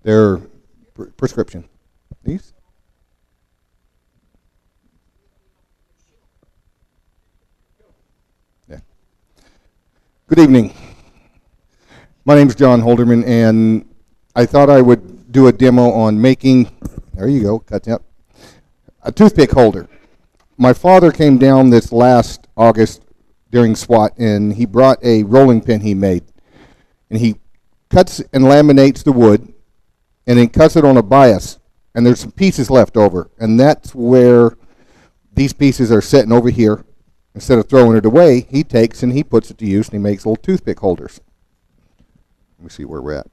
They're prescription. These? Yeah. Good evening. My name is John Holderman, and I thought I would do a demo on making, there you go, cut up, a toothpick holder. My father came down this last August during SWAT, and he brought a rolling pin he made. And he cuts and laminates the wood, and then cuts it on a bias, and there's some pieces left over. And that's where these pieces are sitting over here. Instead of throwing it away, he takes and he puts it to use, and he makes little toothpick holders. Let me see where we're at.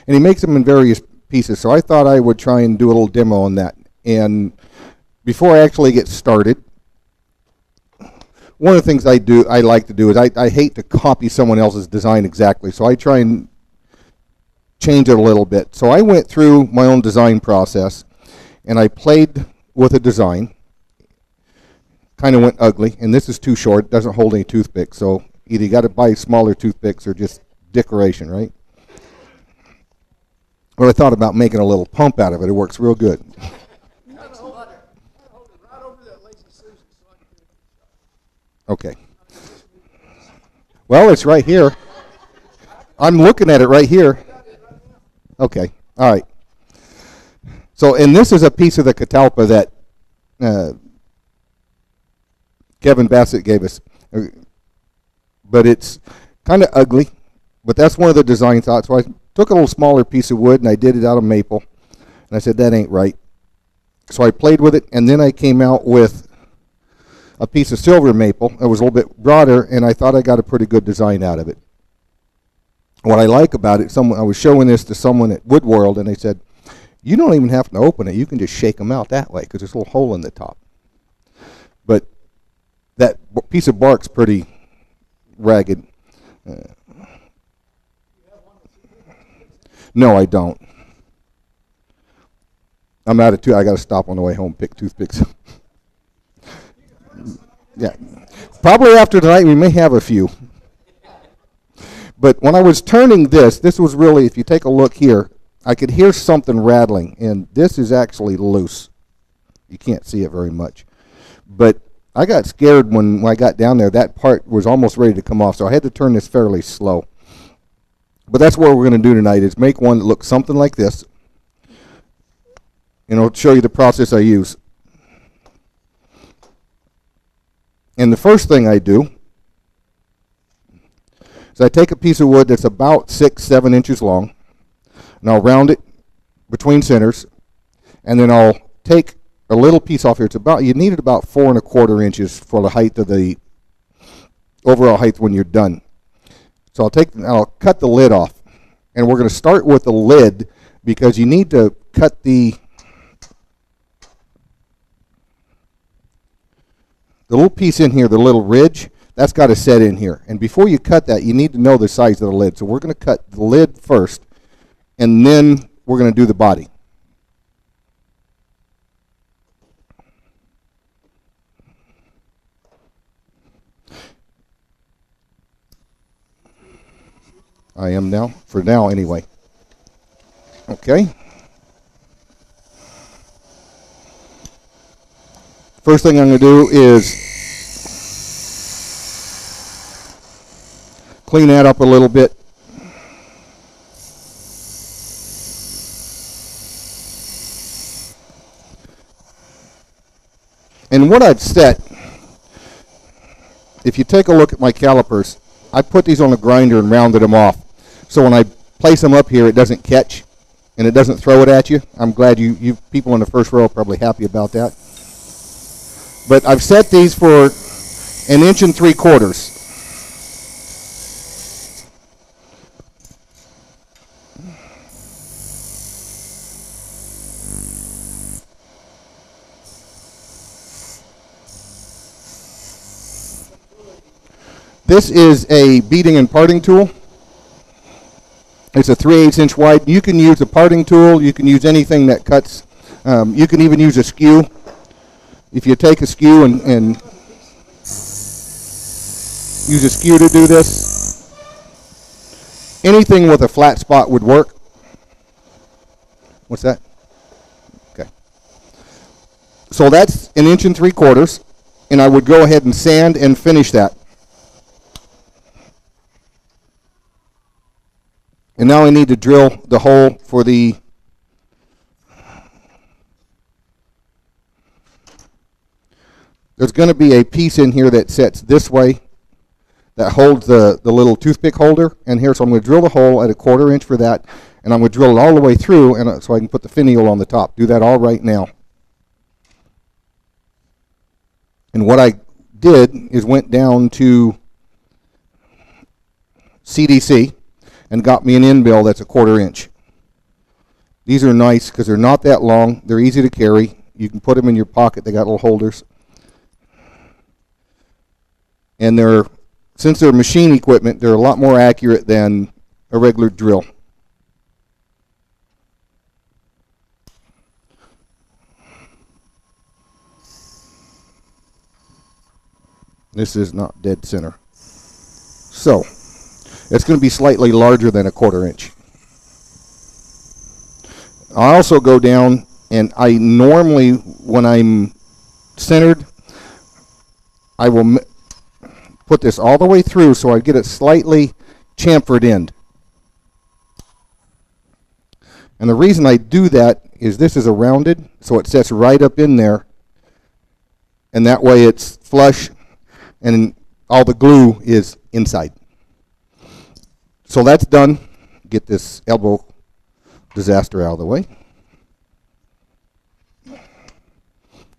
And he makes them in various pieces, so I thought I would try and do a little demo on that. And before I actually get started, one of the things I like to do is I hate to copy someone else's design exactly, so I try and change it a little bit. So I went through my own design process, and I played with a design. Kind of went ugly, and this is too short, it doesn't hold any toothpicks, so either you got to buy smaller toothpicks or just decoration, right? Well, I thought about making a little pump out of it. It works real good. Okay. Well, it's right here. I'm looking at it right here. Okay. All right. So, and this is a piece of the catalpa that Kevin Bassett gave us. But it's kind of ugly. But that's one of the design thoughts. So I took a little smaller piece of wood, and I did it out of maple. And I said, that ain't right. So I played with it, and then I came out with a piece of silver maple that was a little bit broader, and I thought I got a pretty good design out of it. What I like about it, I was showing this to someone at Wood World, and they said, you don't even have to open it. You can just shake them out that way because there's a little hole in the top. But that piece of bark's pretty ragged. No, I don't. I'm out of I got to stop on the way home and pick toothpicks. Yeah, probably after tonight we may have a few. But when I was turning this was really, if you take a look here, I could hear something rattling, and this is actually loose. You can't see it very much. But I got scared when I got down there. That part was almost ready to come off, so I had to turn this fairly slow. But that's what we're going to do tonight, is make one that looks something like this. And I'll show you the process I use. And the first thing I do is I take a piece of wood that's about 6-7 inches long, and I'll round it between centers, and then I'll take a little piece off here. You need it about 4 1/4 inches for the height of the overall height when you're done. So I'll cut the lid off, and we're going to start with the lid because you need to cut the little piece in here, the little ridge, that's got to set in here. And before you cut that, you need to know the size of the lid. So we're going to cut the lid first, and then we're going to do the body. I am now, for now anyway. Okay. First thing I'm going to do is clean that up a little bit. And what I've set, if you take a look at my calipers, I put these on a grinder and rounded them off. So when I place them up here, it doesn't catch and it doesn't throw it at you. I'm glad you people in the first row are probably happy about that. But I've set these for 1 3/4 inches. This is a beading and parting tool. It's a 3/8 inch wide. You can use a parting tool. You can use anything that cuts. You can even use a skew. If you take a skew and use a skew to do this, Anything with a flat spot would work. What's that? Okay. So that's 1 3/4 inches, and I would go ahead and sand and finish that. And now I need to drill the hole for the there's going to be a piece in here that sets this way that holds the little toothpick holder in here. So I'm going to drill the hole at 1/4 inch for that, and I'm going to drill it all the way through, and so I can put the finial on the top. Do that all right now. And what I did is went down to CDC and got me an end mill that's 1/4 inch. These are nice because they're not that long. They're easy to carry. You can put them in your pocket. They got little holders. And since they're machine equipment, they're a lot more accurate than a regular drill. This is not dead center. So, it's going to be slightly larger than 1/4 inch. I also go down, and I normally, when I'm centered, I will put this all the way through so I get it slightly chamfered end. And the reason I do that is this is a rounded, so it sets right up in there, and that way it's flush and all the glue is inside. So that's done. Get this elbow disaster out of the way.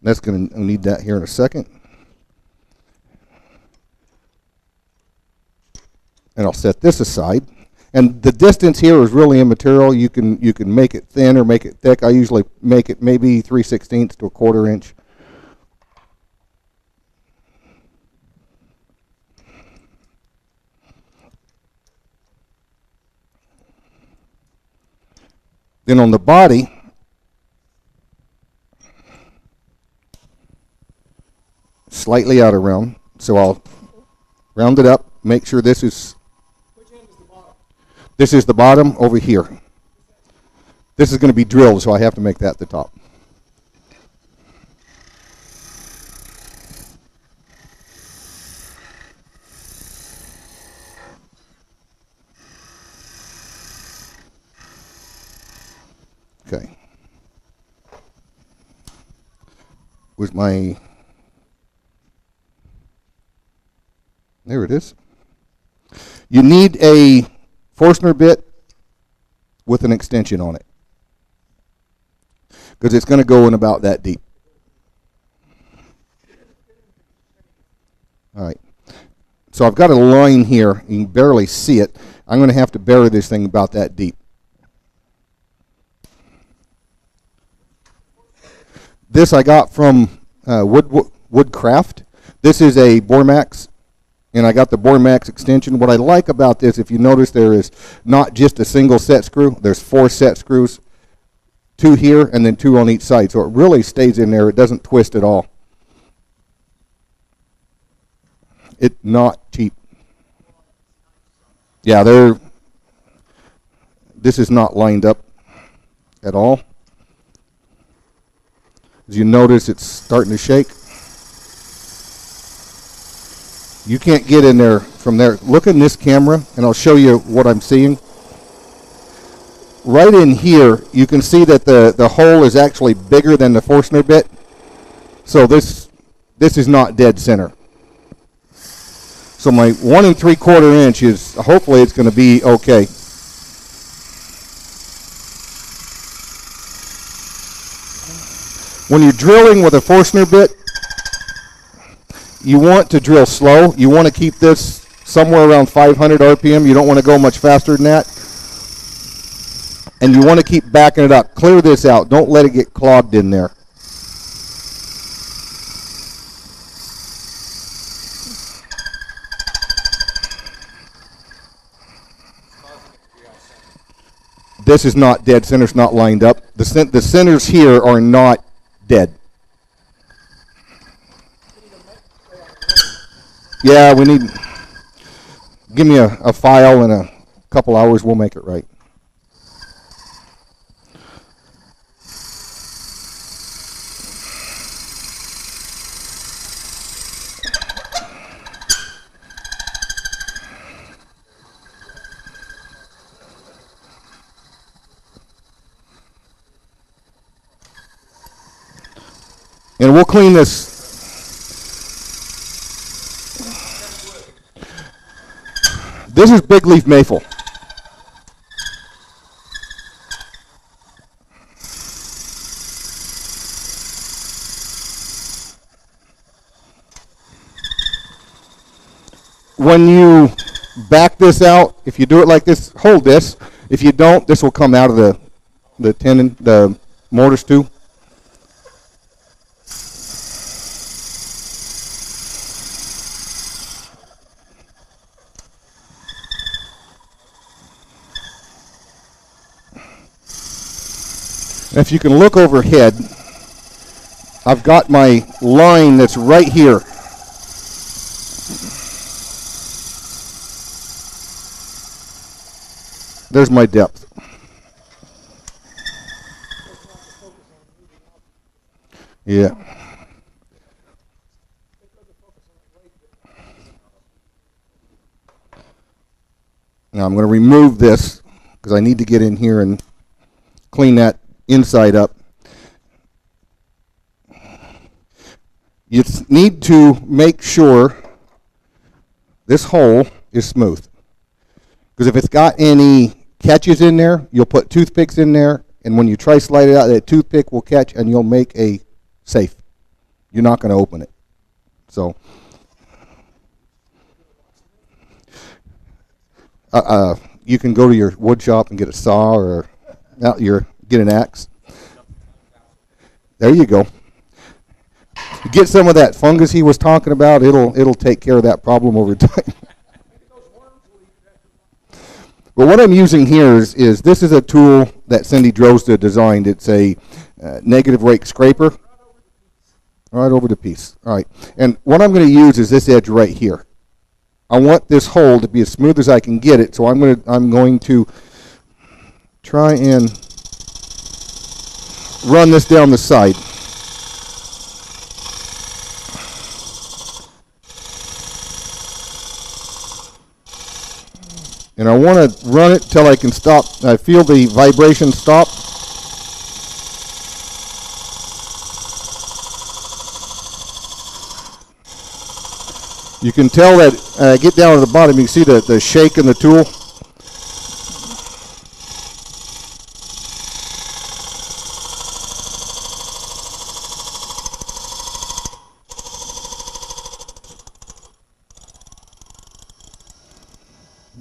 That's going to need that here in a second. And I'll set this aside. And the distance here is really immaterial. You can make it thin or make it thick. I usually make it maybe 3/16 to 1/4 inch. Then on the body, slightly out of round. So I'll round it up, make sure this is This is the bottom over here. This is going to be drilled, so I have to make that the top. Okay. Where's my... There it is. You need a Forstner bit with an extension on it, because it's going to go in about that deep. All right. So I've got a line here. You can barely see it. I'm going to have to bury this thing about that deep. This I got from Woodcraft. This is a Bormax. And I got the Bormax extension. What I like about this, if you notice, there is not just a single set screw. There's 4 set screws, 2 here and then 2 on each side. So it really stays in there. It doesn't twist at all. It's not cheap. Yeah, this is not lined up at all. As you notice, it's starting to shake. You can't get in there from there. Look in this camera, and I'll show you what I'm seeing. Right in here, you can see that the hole is actually bigger than the Forstner bit. So this is not dead center. So my 1 3/4 inch is, hopefully it's going to be okay. When you're drilling with a Forstner bit, you want to drill slow. You want to keep this somewhere around 500 RPM. You don't want to go much faster than that. And you want to keep backing it up. Clear this out. Don't let it get clogged in there. This is not dead center. It's not lined up. The centers here are not dead. Yeah, we need, give me a file and couple hours, we'll make it right. And we'll clean this. This is big leaf maple. When you back this out, if you do it like this, hold this. If you don't, this will come out of the tenon, the mortise too. If you can look overhead, I've got my line that's right here. There's my depth. Yeah. Now I'm going to remove this because I need to get in here and clean that inside up. You need to make sure this hole is smooth, because if it's got any catches in there, you'll put toothpicks in there, and when you try slide it out, that toothpick will catch and you'll make a safe. You're not going to open it. So you can go to your wood shop and get a saw, or get an axe. There you go. Get some of that fungus he was talking about. It'll take care of that problem over time. But what I'm using here is this is a tool that Cindy Drozda designed. It's a negative rake scraper. Right over the piece. All right. And what I'm going to use is this edge right here. I want this hole to be as smooth as I can get it, so I'm going to try and run this down the side. And I want to run it till I can stop. I feel the vibration stop. You can tell that, get down to the bottom, you can see the shake in the tool.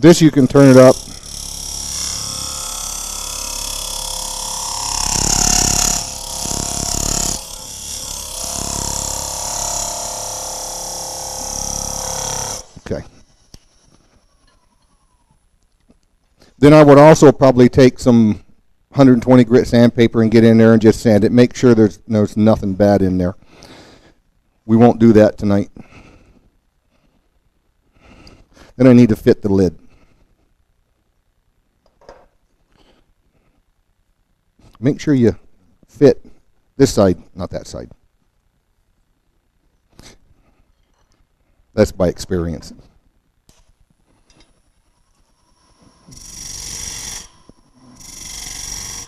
This you can turn it up. Okay. Then I would also probably take some 120 grit sandpaper and get in there and just sand it. Make sure there's nothing bad in there. We won't do that tonight. Then I need to fit the lid. Make sure you fit this side, not that side. That's by experience.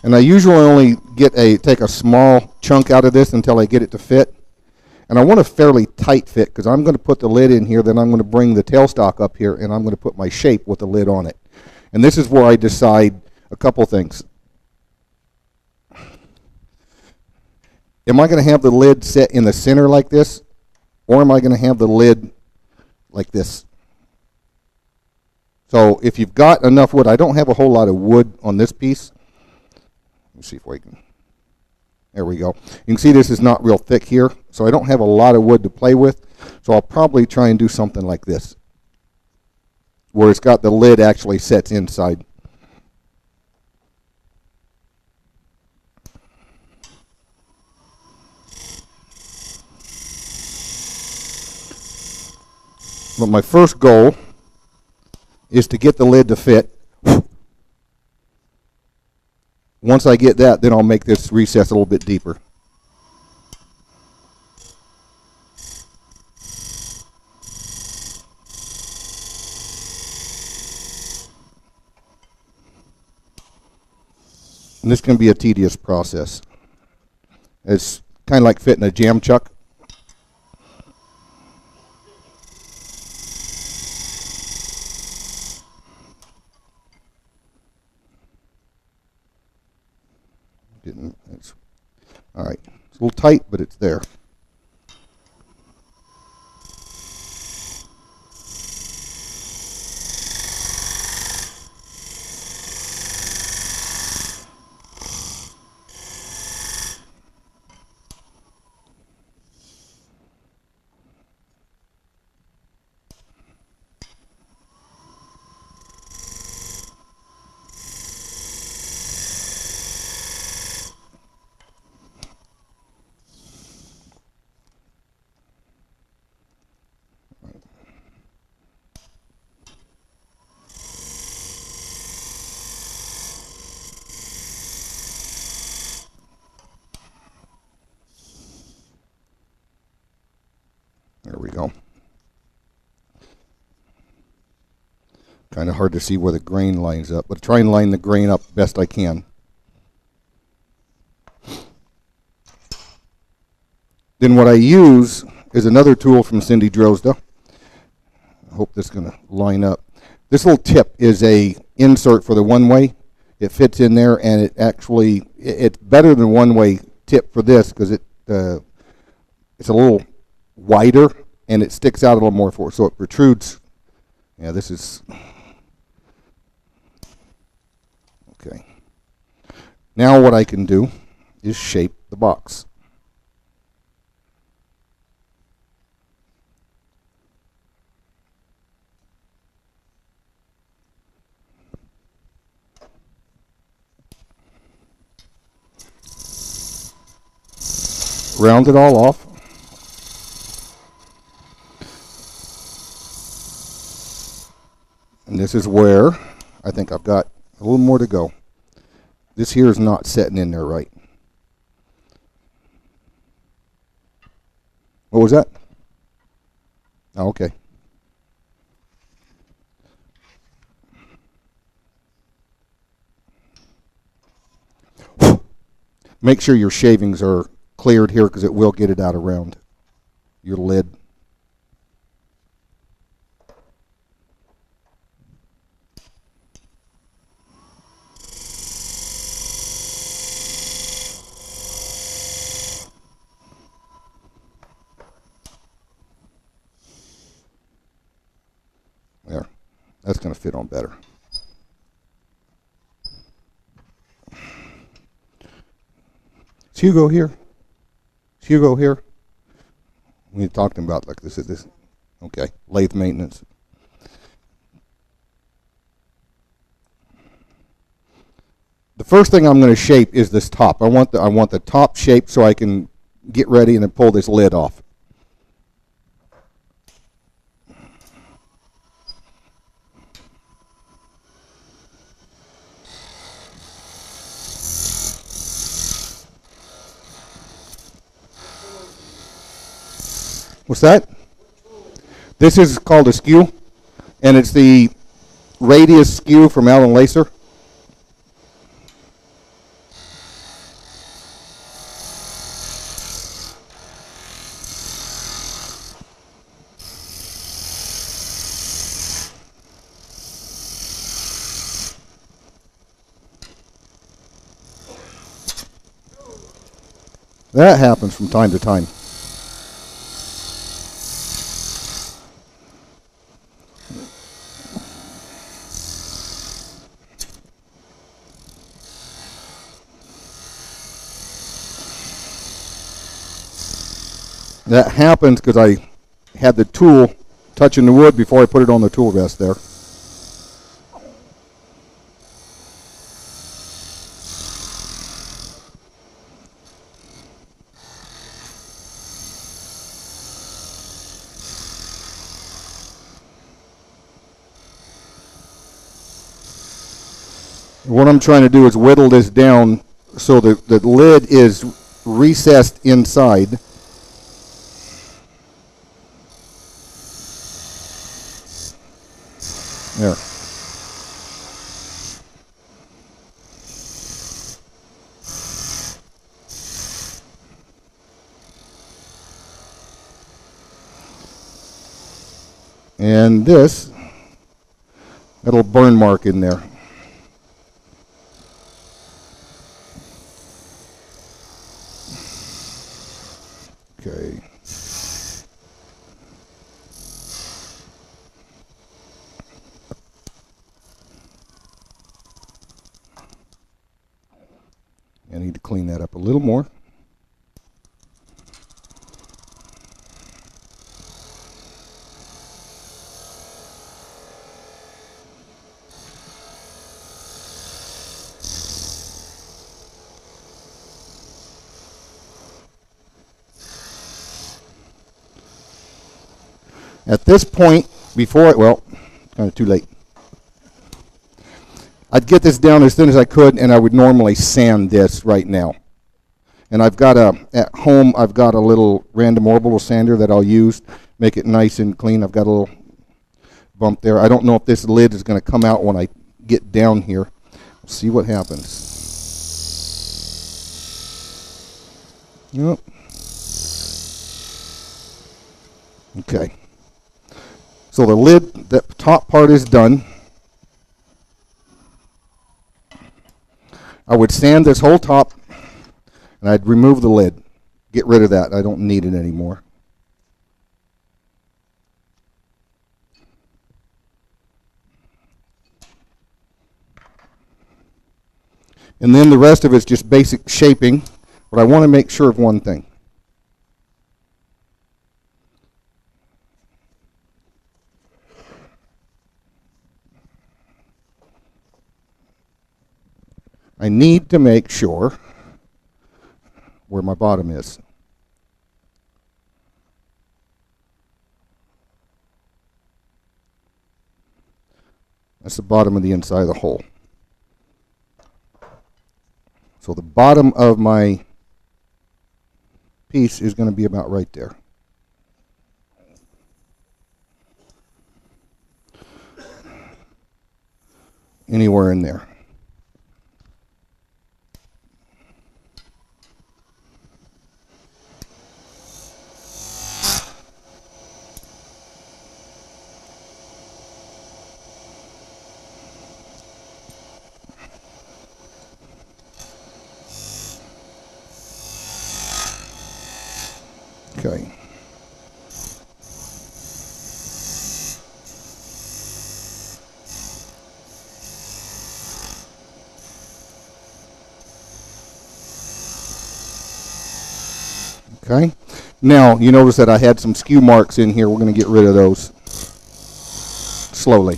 And I usually only take a small chunk out of this until I get it to fit. And I want a fairly tight fit, because I'm going to put the lid in here, then I'm going to bring the tailstock up here, and I'm going to put my shape with the lid on it. And this is where I decide a couple things. Am I going to have the lid set in the center like this, or am I going to have the lid like this? So if you've got enough wood, I don't have a whole lot of wood on this piece. Let me see if we can. There we go. You can see this is not real thick here, so I don't have a lot of wood to play with. So I'll probably try and do something like this, where it's got the lid actually sets inside. But my first goal is to get the lid to fit. Once I get that, then I'll make this recess a little bit deeper. And this can be a tedious process. It's kind of like fitting a jam chuck. All right. It's a little tight, but it's there. There we go. Kind of hard to see where the grain lines up, but try and line the grain up best I can. Then what I use is another tool from Cindy Drozda. I hope this is going to line up. This little tip is a insert for the one-way. It fits in there, and it actually, it's better than one-way tip for this because it's a little wider and it sticks out a little more for it, so it protrudes. Yeah, this is okay. Now what I can do is shape the box. Round it all off. And this is where I think I've got a little more to go. This here is not setting in there right. What was that? Oh, okay. Make sure your shavings are cleared here because it will get it out around your lid. There. That's going to fit on better. Is Hugo here? Is Hugo here? We talked about like this. Okay, lathe maintenance. The first thing I'm going to shape is this top. I want the top shape so I can get ready and then pull this lid off. What's that? This is called a skew, and it's the radius skew from Allen Lacer. That happens from time to time. That happens because I had the tool touching the wood before I put it on the tool rest there. What I'm trying to do is whittle this down so that the lid is recessed inside. There. And this, little burn mark in there. Okay. I need to clean that up a little more. At this point, well, kind of too late. I'd get this down as thin as I could, and I would normally sand this right now. And at home, I've got a little random orbital sander that I'll use, make it nice and clean. I've got a little bump there. I don't know if this lid is going to come out when I get down here. We'll see what happens. Yep. Okay. So the lid, the top part is done. I would sand this whole top, and I'd remove the lid. Get rid of that. I don't need it anymore. And then the rest of it's just basic shaping, but I want to make sure of one thing. I need to make sure where my bottom is. That's the bottom of the inside of the hole. So the bottom of my piece is going to be about right there. Anywhere in there. Okay. Okay. Now, you notice that I had some skew marks in here. We're going to get rid of those slowly.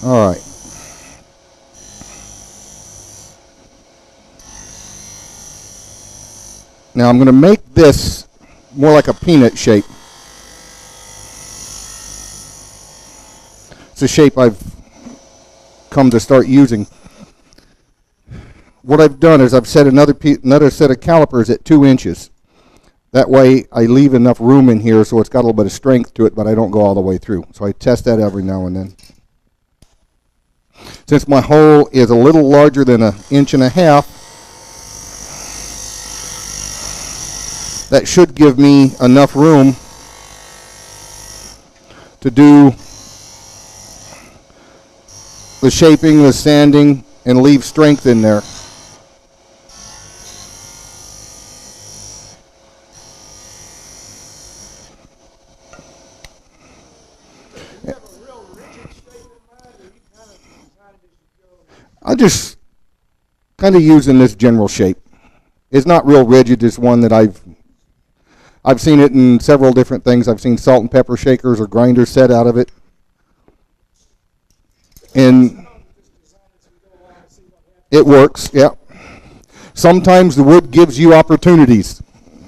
All right. Now I'm going to make this more like a peanut shape. It's a shape I've come to start using. What I've done is I've set another set of calipers at 2 inches. That way I leave enough room in here so it's got a little bit of strength to it, but I don't go all the way through. So I test that every now and then. Since my hole is a little larger than 1.5 inches, that should give me enough room to do the shaping, the sanding, and leave strength in there. I'm just kind of using this general shape. It's not real rigid. It's one that I've seen it in several different things. I've seen salt and pepper shakers or grinders set out of it. And it works, yeah. Sometimes the wood gives you opportunities,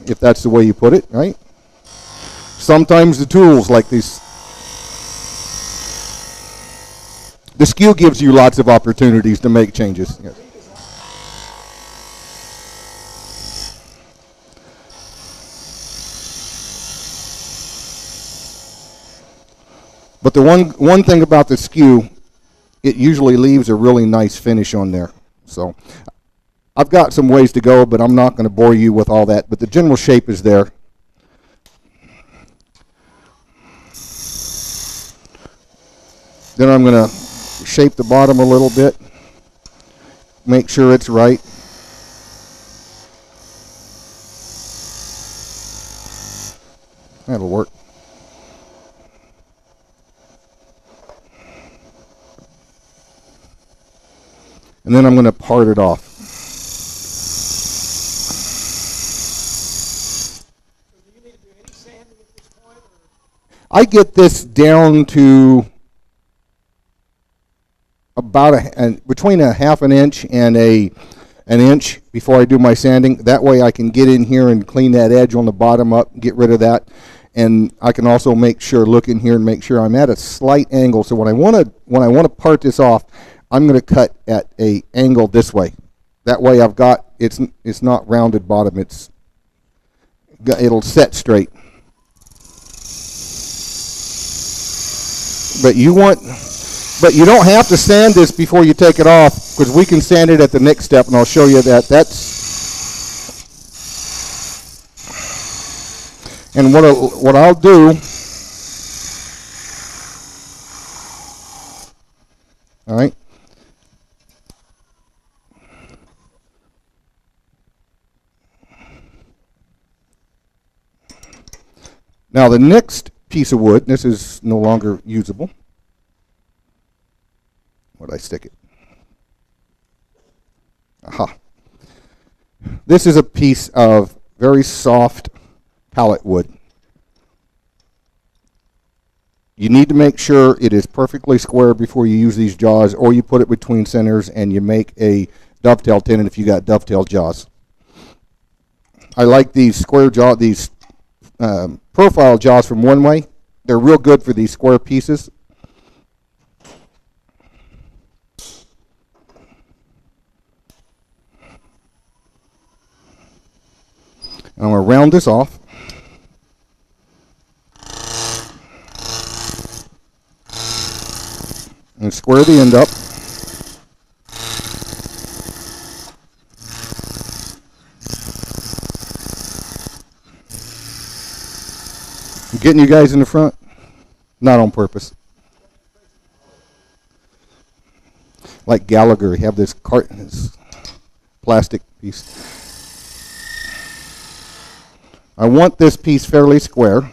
if that's the way you put it, right? Sometimes the tools like these, the skew gives you lots of opportunities to make changes. Yes. But the one thing about the skew, it usually leaves a really nice finish on there. So I've got some ways to go, but I'm not going to bore you with all that. But the general shape is there. Then I'm going to shape the bottom a little bit, make sure it's right. That'll work. And then I'm going to part it off. So do you need to do any sanding at this point? I get this down to about between a half an inch and an inch before I do my sanding. That way I can get in here and clean that edge on the bottom up, get rid of that. And I can also make sure, look in here and make sure I'm at a slight angle. So when I want to part this off, I'm going to cut at a angle this way. That way I've got, it's not rounded bottom, it'll set straight. But you don't have to sand this before you take it off, because we can sand it at the next step, and I'll show you that. And what I'll do, all right. Now the next piece of wood, this is no longer usable. Where'd I stick it? Aha. This is a piece of very soft pallet wood. You need to make sure it is perfectly square before you use these jaws, or you put it between centers and you make a dovetail tenon if you got dovetail jaws. I like these square these profile jaws from One Way. They're real good for these square pieces. I'm going to round this off. And square the end up. I'm getting you guys in the front. Not on purpose. Like Gallagher, you have this plastic piece. I want this piece fairly square.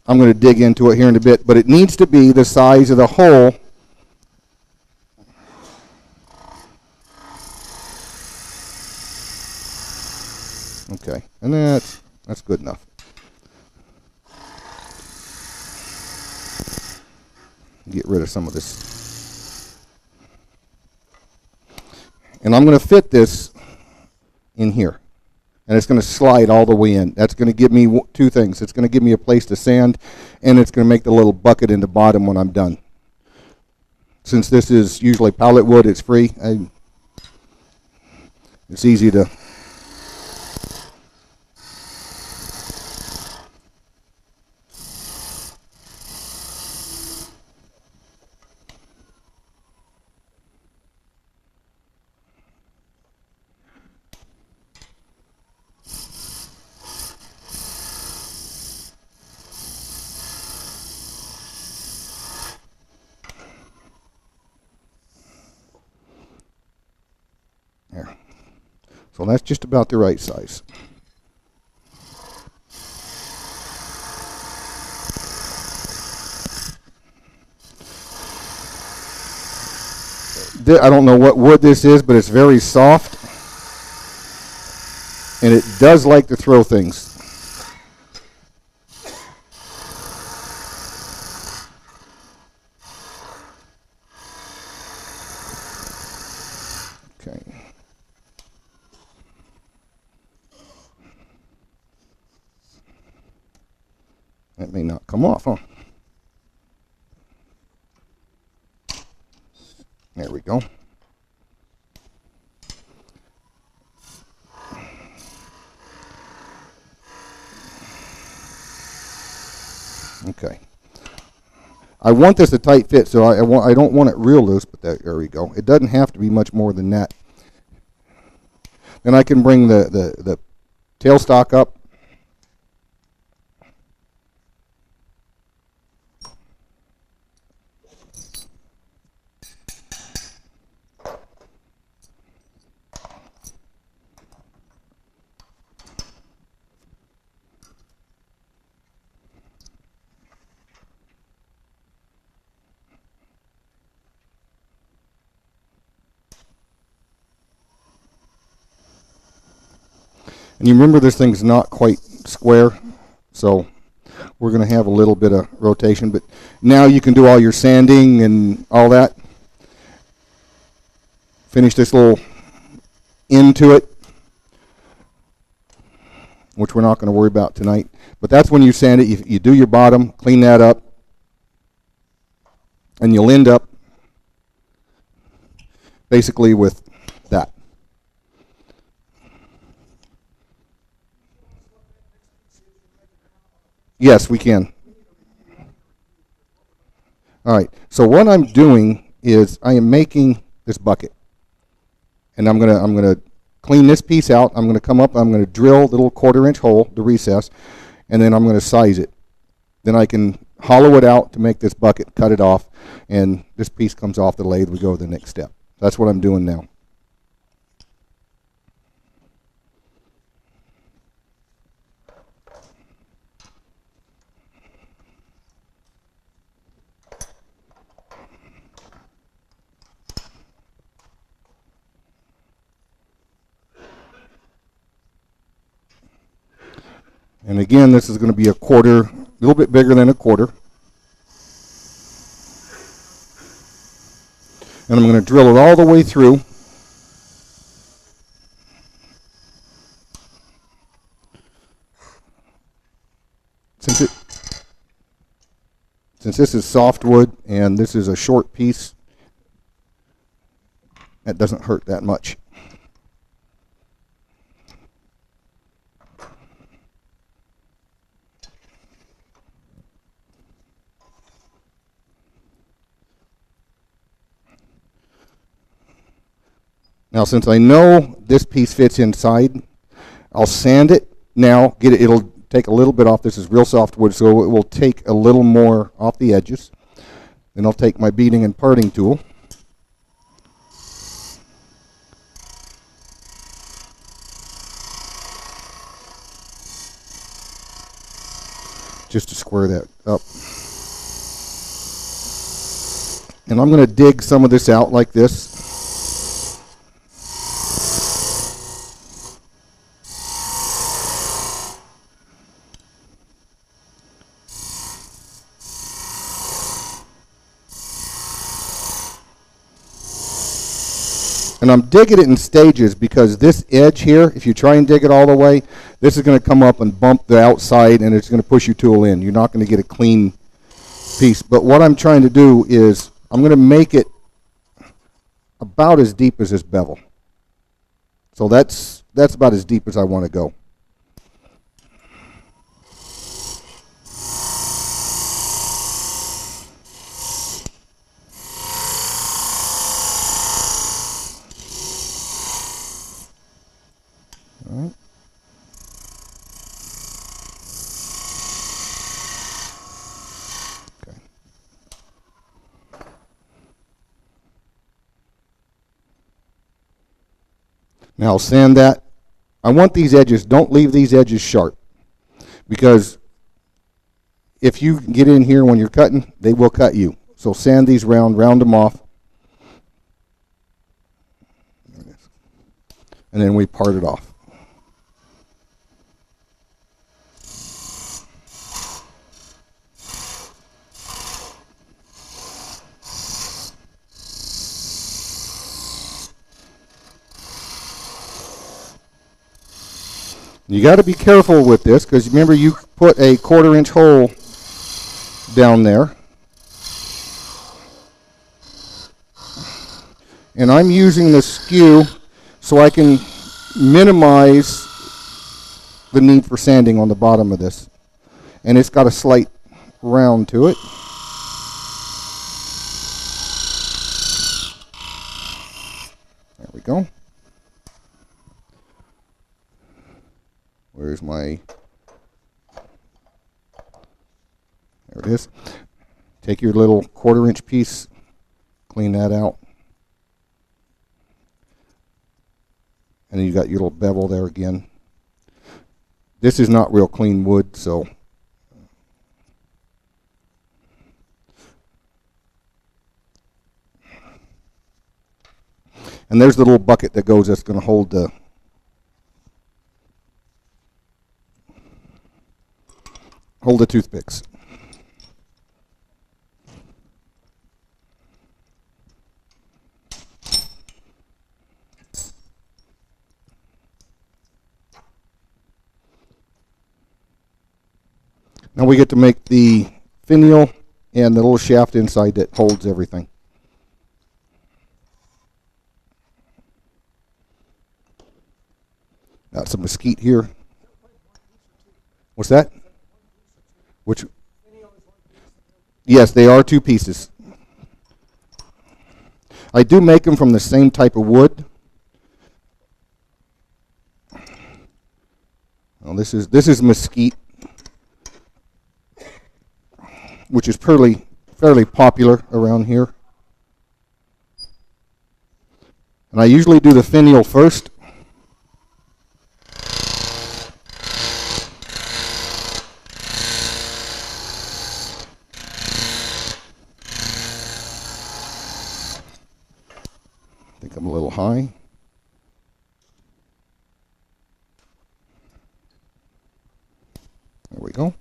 I'm going to dig into it here in a bit, but it needs to be the size of the hole. Okay, and that's good enough. Get rid of some of this. And I'm going to fit this in here. And it's going to slide all the way in. That's going to give me two things. It's going to give me a place to sand, and it's going to make the little bucket in the bottom when I'm done. Since this is usually pallet wood, it's free. It's easy to... There. So that's just about the right size. I don't know what wood this is, but it's very soft, and it does like to throw things. Okay. That may not come off, huh? There we go. Okay. I want this a tight fit, so I don't want it real loose, but there we go. It doesn't have to be much more than that. Then I can bring the tailstock up. And you remember this thing's not quite square, so we're going to have a little bit of rotation. But now you can do all your sanding and all that. Finish this little into it, which we're not going to worry about tonight. But that's when you sand it. You do your bottom, clean that up, and you'll end up basically with that. Yes, we can. All right. So what I'm doing is I am making this bucket, and I'm gonna clean this piece out. I'm gonna come up. I'm gonna drill the little 1/4-inch hole, the recess, and then I'm gonna size it. Then I can hollow it out to make this bucket, cut it off, and this piece comes off the lathe. We go to the next step. That's what I'm doing now. And again, this is going to be a 1/4, a little bit bigger than a 1/4. And I'm going to drill it all the way through. Since this is softwood and this is a short piece, that doesn't hurt that much. Now, since I know this piece fits inside, I'll sand it now. It'll take a little bit off. This is real soft wood, so it will take a little more off the edges. Then I'll take my beading and parting tool. Just to square that up. And I'm going to dig some of this out like this. And I'm digging it in stages because this edge here, if you try and dig it all the way, this is going to come up and bump the outside and it's going to push your tool in. You're not going to get a clean piece. But what I'm trying to do is I'm going to make it about as deep as this bevel. So that's about as deep as I want to go. All right. Okay. Now I'll sand that. I want these edges, don't leave these edges sharp, because if you get in here when you're cutting, they will cut you. So sand these round them off. and then we part it off. You got to be careful with this because remember you put a 1/4 inch hole down there. And I'm using the skew so I can minimize the need for sanding on the bottom of this. And it's got a slight round to it. There we go. Where's my, there it is. Take your little 1/4 inch piece, clean that out. And then you got your little bevel there again. This is not real clean wood, so. And there's the little bucket that goes that's going to hold the toothpicks. Now we get to make the finial and the little shaft inside that holds everything. Got some mesquite here. What's that? Which? Yes, they are 2 pieces. I do make them from the same type of wood. Well, this is mesquite, which is fairly popular around here. And I usually do the finial first. I think I'm a little high. There we go.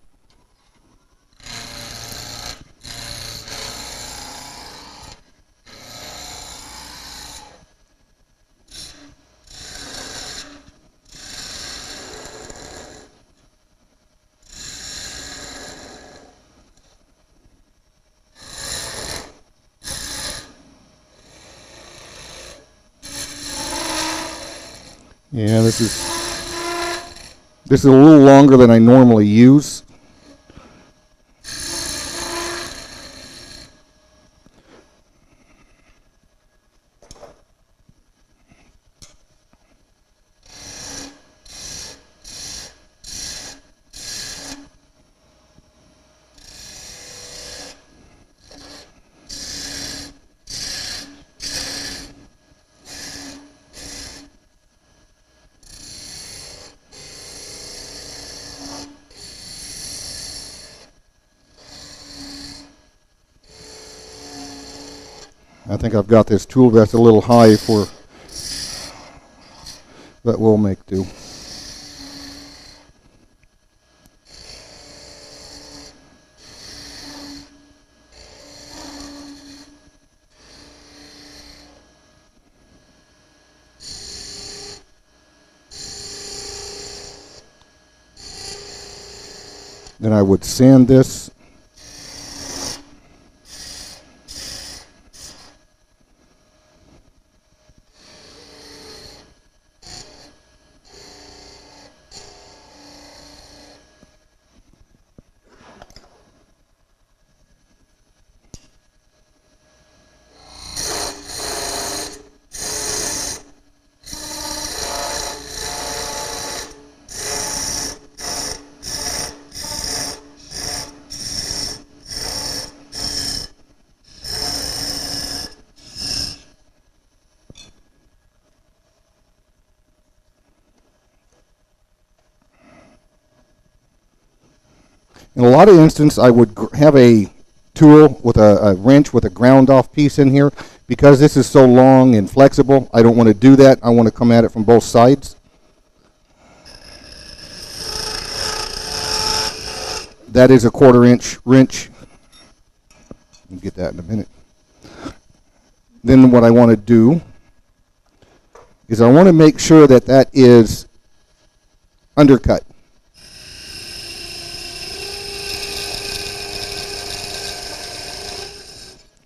Yeah, this is a little longer than I normally use. I think I've got this tool that's a little high for, but we'll make do. Then I would sand this. In a lot of instances, I would have a tool with a wrench with a ground off piece in here Because this is so long and flexible, I don't want to do that. I want to come at it from both sides. That is a 1/4 inch wrench. We'll get that in a minute. Then what I want to do is I want to make sure that that is undercut.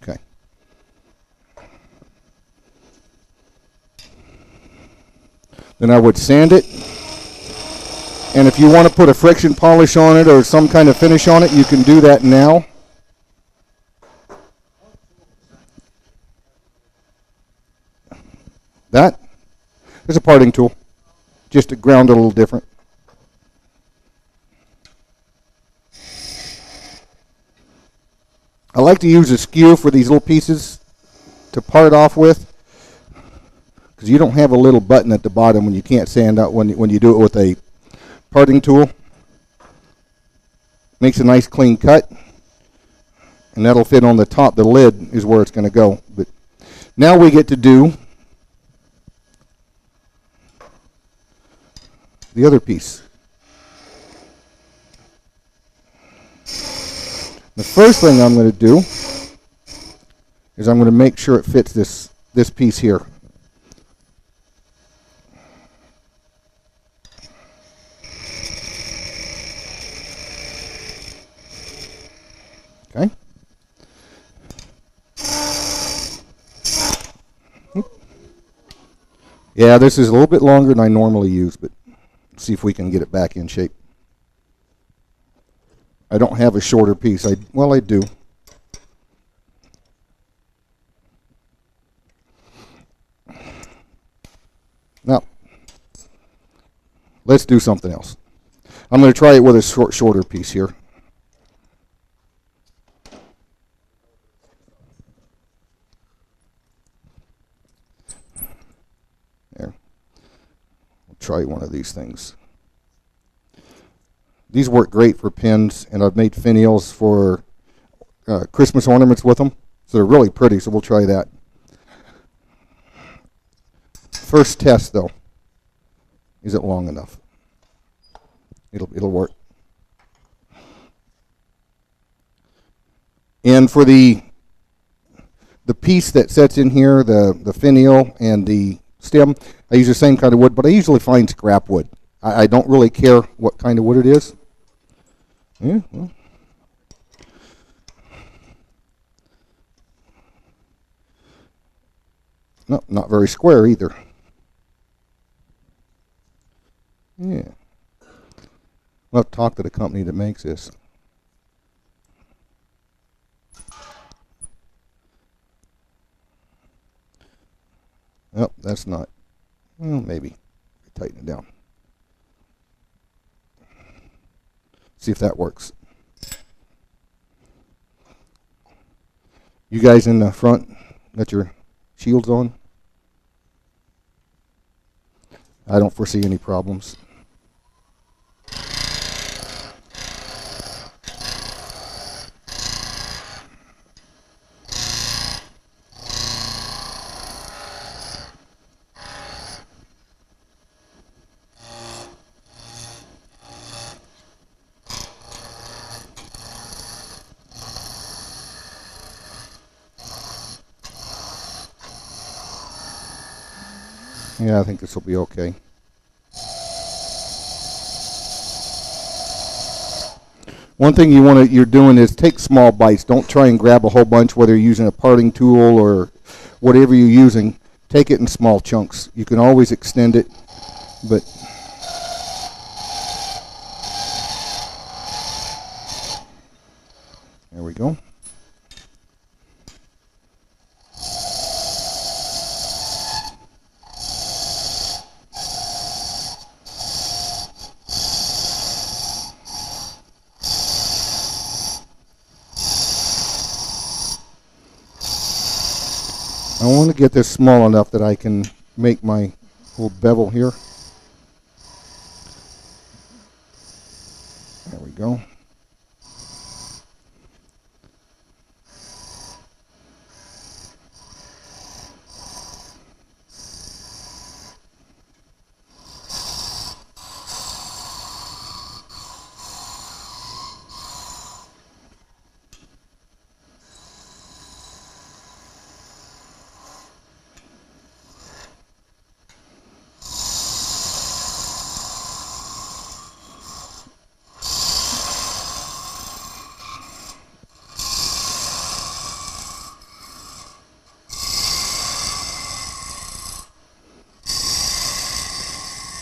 Okay. Then I would sand it. And if you want to put a friction polish on it or some kind of finish on it, you can do that now. That is a parting tool, just to ground it a little different. I like to use a skew for these little pieces to part off with, because you don't have a little button at the bottom when you can't sand out when you do it with a parting tool. Makes a nice clean cut, and that'll fit on the top. The lid is where it's going to go. But now we get to do the other piece. The first thing I'm going to do is I'm going to make sure it fits this piece here. Okay. Yeah, this is a little bit longer than I normally use, but see if we can get it back in shape. I don't have a shorter piece. Well, I do. Now, let's do something else. I'm going to try it with a shorter piece here. There. We'll try one of these things. These work great for pins, and I've made finials for Christmas ornaments with them. So they're really pretty, so we'll try that. First test, though. Is it long enough? It'll work. And for the piece that sets in here, the finial and the stem, I use the same kind of wood, but I usually find scrap wood. I don't really care what kind of wood it is. Yeah, well. No, not very square either. Yeah. I'll have to talk to the company that makes this. Nope, that's not. Well, maybe. Tighten it down. See if that works. You guys in the front, got your shields on? I don't foresee any problems. Yeah, I think this will be okay. One thing you're doing is take small bites. Don't try and grab a whole bunch, whether you're using a parting tool or whatever you're using. Take it in small chunks. You can always extend it, but there we go. I want to get this small enough that I can make my little bevel here. There we go.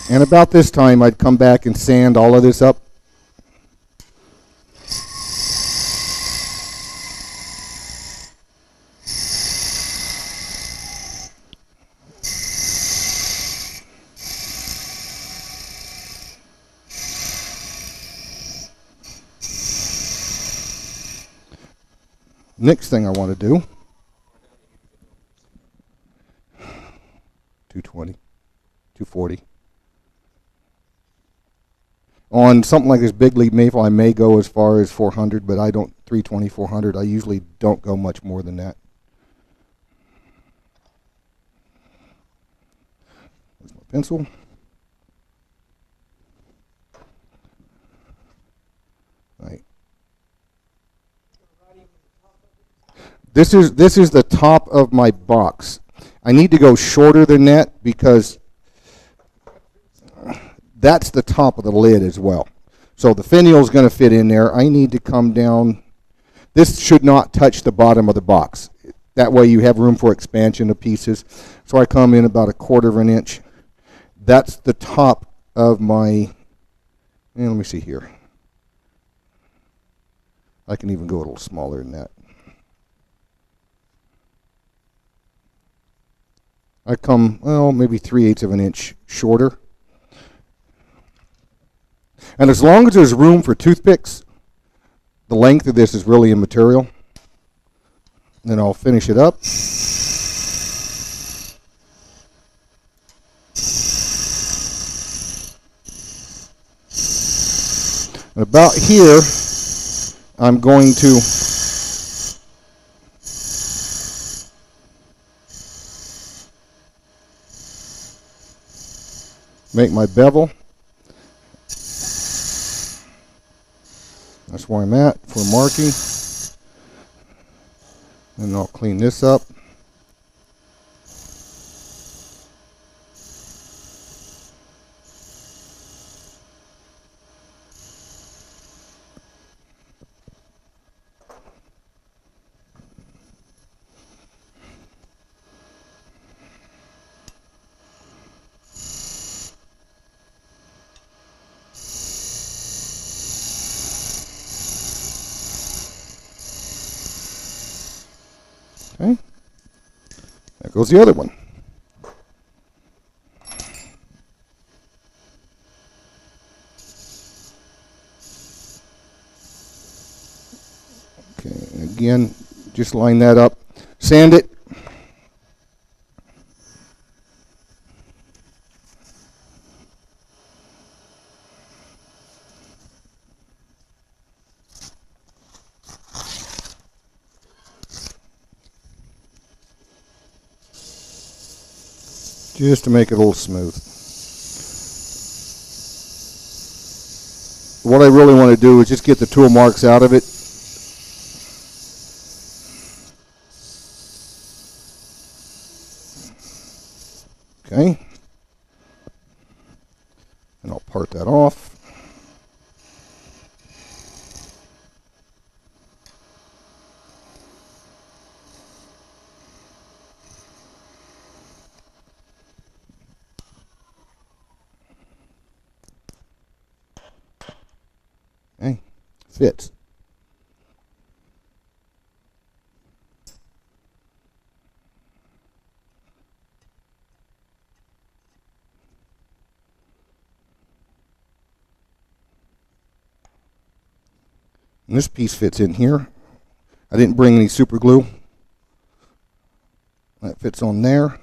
And about this time, I'd come back and sand all of this up. Next thing I want to do, 220, 240. On something like this big leaf maple, I may go as far as 400, but I don't, 320, 400. I usually don't go much more than that. There's my pencil. Right. This is the top of my box. I need to go shorter than that because that's the top of the lid as well. So the finial is going to fit in there. I need to come down. This should not touch the bottom of the box. That way you have room for expansion of pieces. So I come in about 1/4 of an inch. That's the top of my, let me see here. I can even go a little smaller than that. I come, well, maybe 3/8 of an inch shorter. And as long as there's room for toothpicks, the length of this is really immaterial. Then I'll finish it up. And about here, I'm going to make my bevel. That's where I'm at for marking. And I'll clean this up. Okay, there goes the other one. Okay, again, just line that up, sand it. Just to make it a little smooth. What I really want to do is just get the tool marks out of it. Okay. And I'll part that off. Okay, fits. And this piece fits in here. I didn't bring any super glue. That fits on there.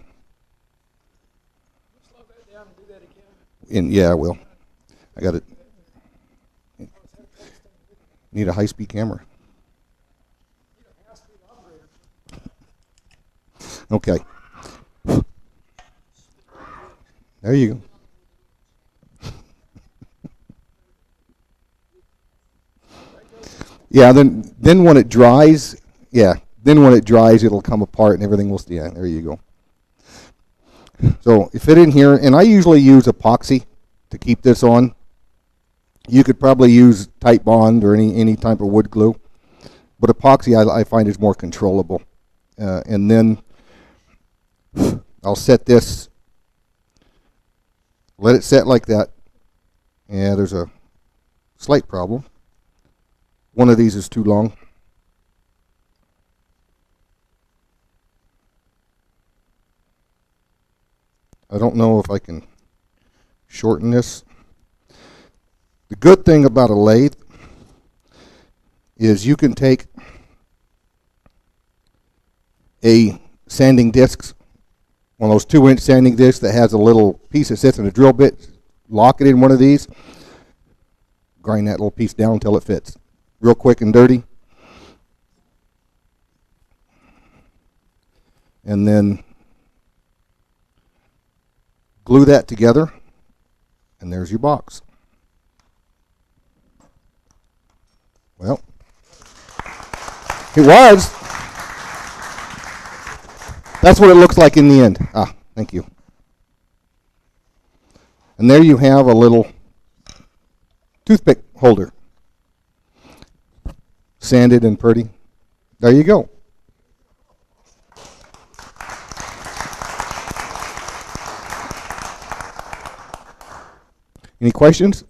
Slow that down and do that again. Yeah, I will. I got it. Need a high-speed camera. Okay. There you go. Yeah, then when it dries, it'll come apart and everything will, yeah, there you go. So it fit in here, and I usually use epoxy to keep this on. You could probably use Tight Bond or any type of wood glue, but epoxy I find is more controllable. And then I'll set this Let it set like that. Yeah, there's a slight problem. One of these is too long. I don't know if I can shorten this. The good thing about a lathe is you can take a sanding disc, one of those 2-inch sanding discs that has a little piece that sits in a drill bit, lock it in one of these, grind that little piece down until it fits. Real quick and dirty. And then glue that together, and there's your box. Well, it was. That's what it looks like in the end. Ah, thank you. And there you have a little toothpick holder. Sanded and pretty. There you go. Any questions?